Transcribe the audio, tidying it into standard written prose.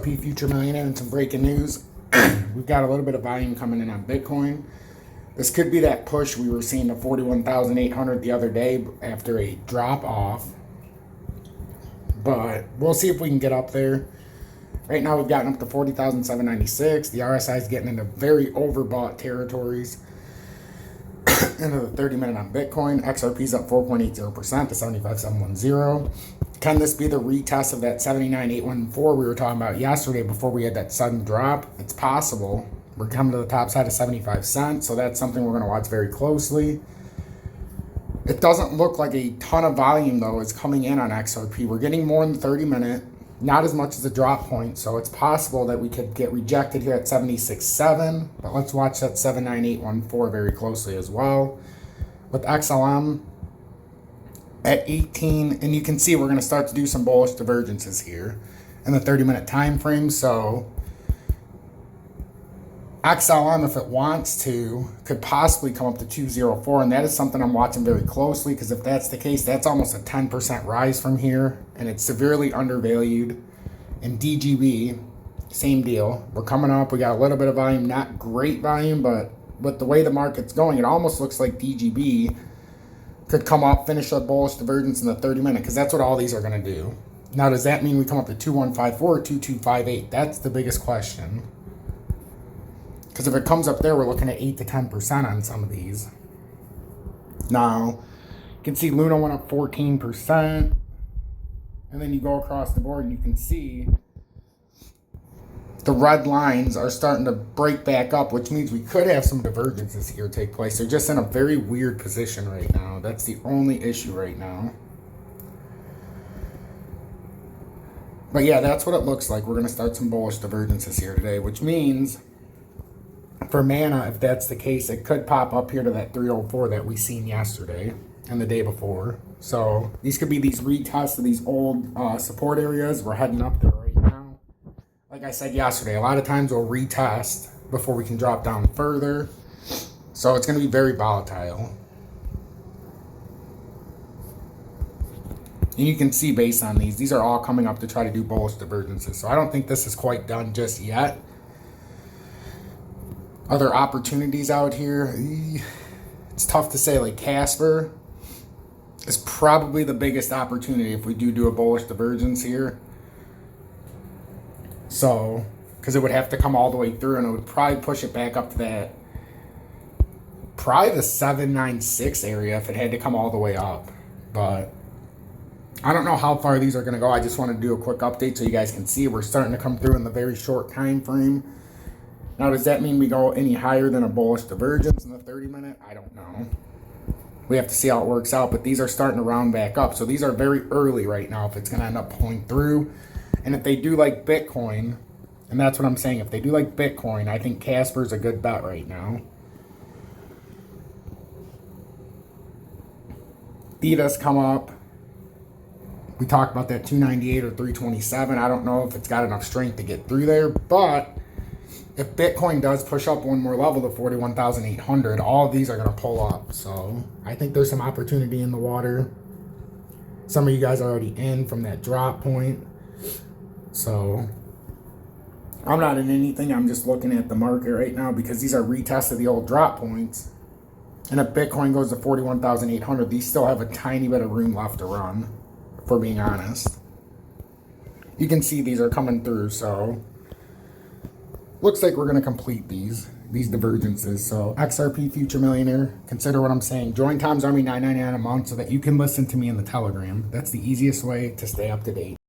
Future Millionaire and some breaking news. We've got a little bit of volume coming in on Bitcoin. This could be that push we were seeing to 41,800 the other day after a drop off. But we'll see if we can get up there. Right now we've gotten up to 40,796. The RSI is getting into very overbought territories. Into the 30-minute on Bitcoin. XRP is up 4.80% to 75,710. Can this be the retest of that 79,814 we were talking about yesterday before we had that sudden drop? It's possible. We're coming to the top side of 75 cents, so that's something we're going to watch very closely. It doesn't look like a ton of volume, though, is coming in on XRP. We're getting more in the 30-minute, not as much as a drop point, so it's possible that we could get rejected here at 76.7, but let's watch that 79,814 very closely as well. With XLM at 18, and you can see we're going to start to do some bullish divergences here in the 30-minute time frame. So XLM, if it wants to, could possibly come up to 204, and that is something I'm watching very closely, because if that's the case, that's almost a 10% rise from here, and it's severely undervalued. And DGB, same deal. We're coming up. We got a little bit of volume, not great volume, but with the way the market's going, it almost looks like DGB could come up, finish a bullish divergence in the 30-minute, because that's what all these are going to do. Now, does that mean we come up to 2154 or 2258? That's the biggest question. Because if it comes up there, we're looking at 8 to 10% on some of these. Now, you can see Luna went up 14%. And then you go across the board and you can see the red lines are starting to break back up, which means we could have some divergences here take place. They're just in a very weird position right now. That's the only issue right now. But yeah, that's what it looks like. We're going to start some bullish divergences here today, which means for Mana, if that's the case, it could pop up here to that 304 that we seen yesterday and the day before. So these could be these retests of these old support areas. We're heading up there right now. Like I said yesterday, a lot of times we'll retest before we can drop down further. So it's going to be very volatile. And you can see based on these are all coming up to try to do bullish divergences. So I don't think this is quite done just yet. Other opportunities out here, it's tough to say. Like Casper is probably the biggest opportunity if we do a bullish divergence here. So, because it would have to come all the way through, and it would probably push it back up to that, probably the 796 area if it had to come all the way up. But I don't know how far these are going to go. I just want to do a quick update so you guys can see we're starting to come through in the very short time frame. Now, does that mean we go any higher than a bullish divergence in the 30-minute? I don't know. We have to see how it works out, but these are starting to round back up. So these are very early right now if it's going to end up pulling through. And if they do like Bitcoin, and that's what I'm saying, if they do like Bitcoin, I think Casper's a good bet right now. Theta's come up. We talked about that 298 or 327. I don't know if it's got enough strength to get through there, but if Bitcoin does push up one more level to 41,800, all of these are going to pull up. So I think there's some opportunity in the water. Some of you guys are already in from that drop point. So I'm not in anything. I'm just looking at the market right now because these are retests of the old drop points. And if Bitcoin goes to 41,800, these still have a tiny bit of room left to run, if we're being honest. You can see these are coming through, so looks like we're going to complete these divergences. So XRP Future Millionaire, consider what I'm saying. Join Tom's Army $9.99 a month so that you can listen to me in the Telegram. That's the easiest way to stay up to date.